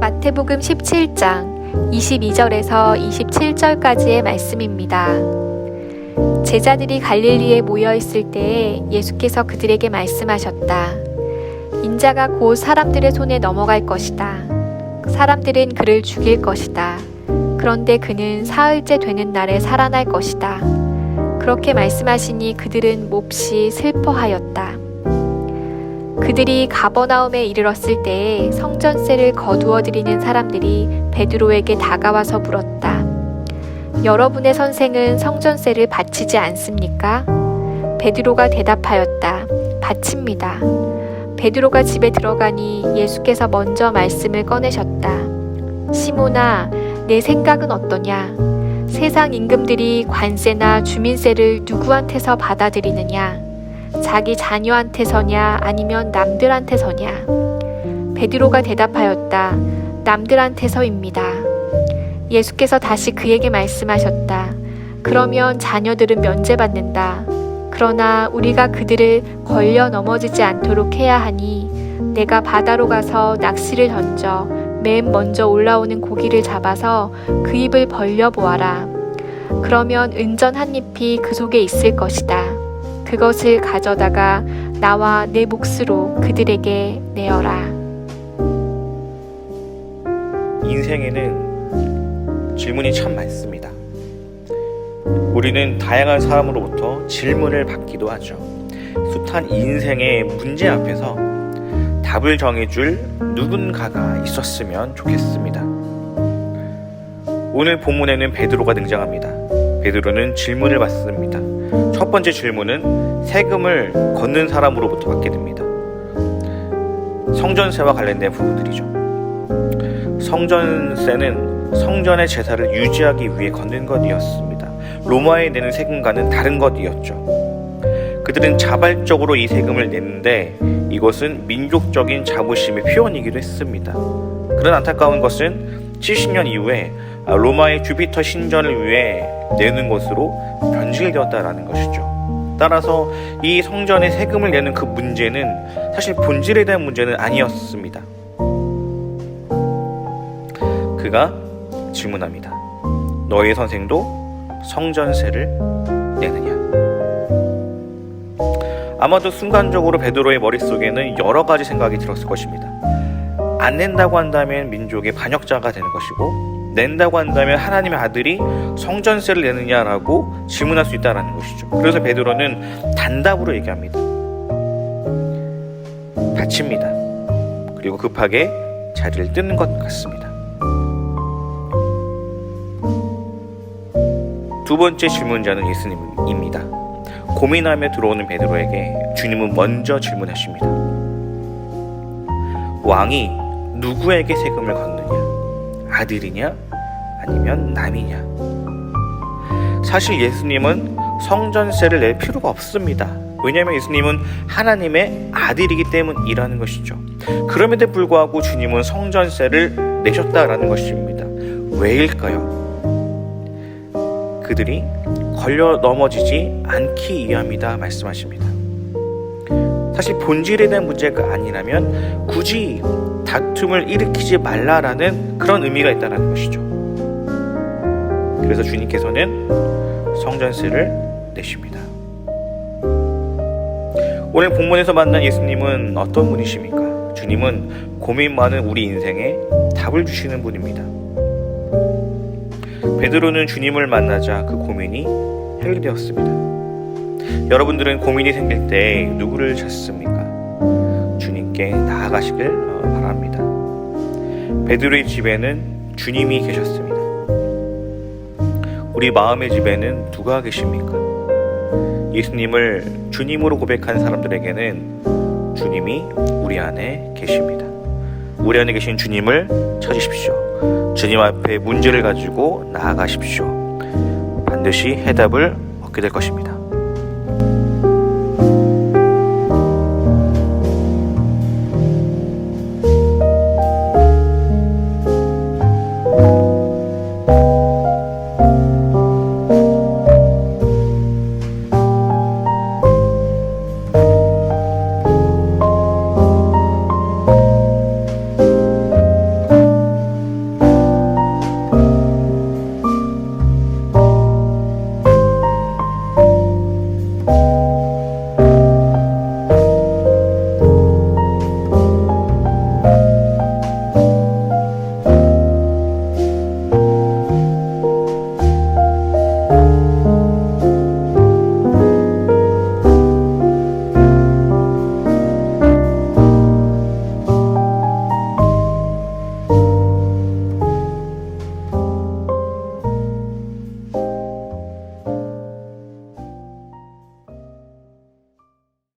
마태복음 17장 22절에서 27절까지의 말씀입니다. 제자들이 갈릴리에 모여 있을 때에 예수께서 그들에게 말씀하셨다. 인자가 곧 사람들의 손에 넘어갈 것이다. 사람들은 그를 죽일 것이다. 그런데 그는 사흘째 되는 날에 살아날 것이다. 그렇게 말씀하시니 그들은 몹시 슬퍼하였다. 그들이 가버나움에 이르렀을 때에 성전세를 거두어 드리는 사람들이 베드로에게 다가와서 물었다. 여러분의 선생은 성전세를 바치지 않습니까? 베드로가 대답하였다. 바칩니다. 베드로가 집에 들어가니 예수께서 먼저 말씀을 꺼내셨다. 시몬아, 내 생각은 어떠냐? 세상 임금들이 관세나 주민세를 누구한테서 받아들이느냐? 자기 자녀한테서냐 아니면 남들한테서냐? 베드로가 대답하였다. 남들한테서입니다. 예수께서 다시 그에게 말씀하셨다. 그러면 자녀들은 면제받는다. 그러나 우리가 그들을 걸려 넘어지지 않도록 해야 하니 내가 바다로 가서 낚시를 던져 맨 먼저 올라오는 고기를 잡아서 그 입을 벌려 보아라. 그러면 은전 한 잎이 그 속에 있을 것이다. 그것을 가져다가 나와 내 몫으로 그들에게 내어라. 인생에는 질문이 참 많습니다. 우리는 다양한 사람으로부터 질문을 받기도 하죠. 숱한 인생의 문제 앞에서 답을 정해줄 누군가가 있었으면 좋겠습니다. 오늘 본문에는 베드로가 등장합니다. 베드로는 질문을 받습니다. 첫 번째 질문은 세금을 걷는 사람으로부터 받게 됩니다. 성전세와 관련된 부분들이죠. 성전세는 성전의 제사를 유지하기 위해 걷는 것이었습니다. 로마에 내는 세금과는 다른 것이었죠. 그들은 자발적으로 이 세금을 냈는데 이것은 민족적인 자부심의 표현이기도 했습니다. 그런 안타까운 것은 70년 이후에 로마의 주피터 신전을 위해 내는 것으로 변질되었다라는 것이죠. 따라서 이 성전에 세금을 내는 그 문제는 사실 본질에 대한 문제는 아니었습니다. 그가 질문합니다. 너의 선생도 성전세를 내느냐? 아마도 순간적으로 베드로의 머릿속에는 여러 가지 생각이 들었을 것입니다. 안 낸다고 한다면 민족의 반역자가 되는 것이고 낸다고 한다면 하나님의 아들이 성전세를 내느냐라고 질문할 수 있다는 것이죠. 그래서 베드로는 단답으로 얘기합니다. 바칩니다. 그리고 급하게 자리를 뜨는 것 같습니다. 두 번째 질문자는 예수님입니다. 고민하며 들어오는 베드로에게 주님은 먼저 질문하십니다. 왕이 누구에게 세금을 걷느냐? 아들이냐? 아니면 남이냐? 사실 예수님은 성전세를 낼 필요가 없습니다. 왜냐하면 예수님은 하나님의 아들이기 때문이라는 것이죠. 그럼에도 불구하고 주님은 성전세를 내셨다라는 것입니다. 왜일까요? 그들이 걸려 넘어지지 않기 위함이다 말씀하십니다. 사실 본질에 대한 문제가 아니라면 굳이 다툼을 일으키지 말라라는 그런 의미가 있다는 것이죠. 그래서 주님께서는 성전세를 내십니다. 오늘 본문에서 만난 예수님은 어떤 분이십니까? 주님은 고민 많은 우리 인생에 답을 주시는 분입니다. 베드로는 주님을 만나자 그 고민이 해결되었습니다. 여러분들은 고민이 생길 때 누구를 찾습니까? 주님께 나아가시길 바랍니다. 베드로의 집에는 주님이 계셨습니다. 우리 마음의 집에는 누가 계십니까? 예수님을 주님으로 고백한 사람들에게는 주님이 우리 안에 계십니다. 우리 안에 계신 주님을 찾으십시오. 주님 앞에 문제를 가지고 나아가십시오. 반드시 해답을 얻게 될 것입니다.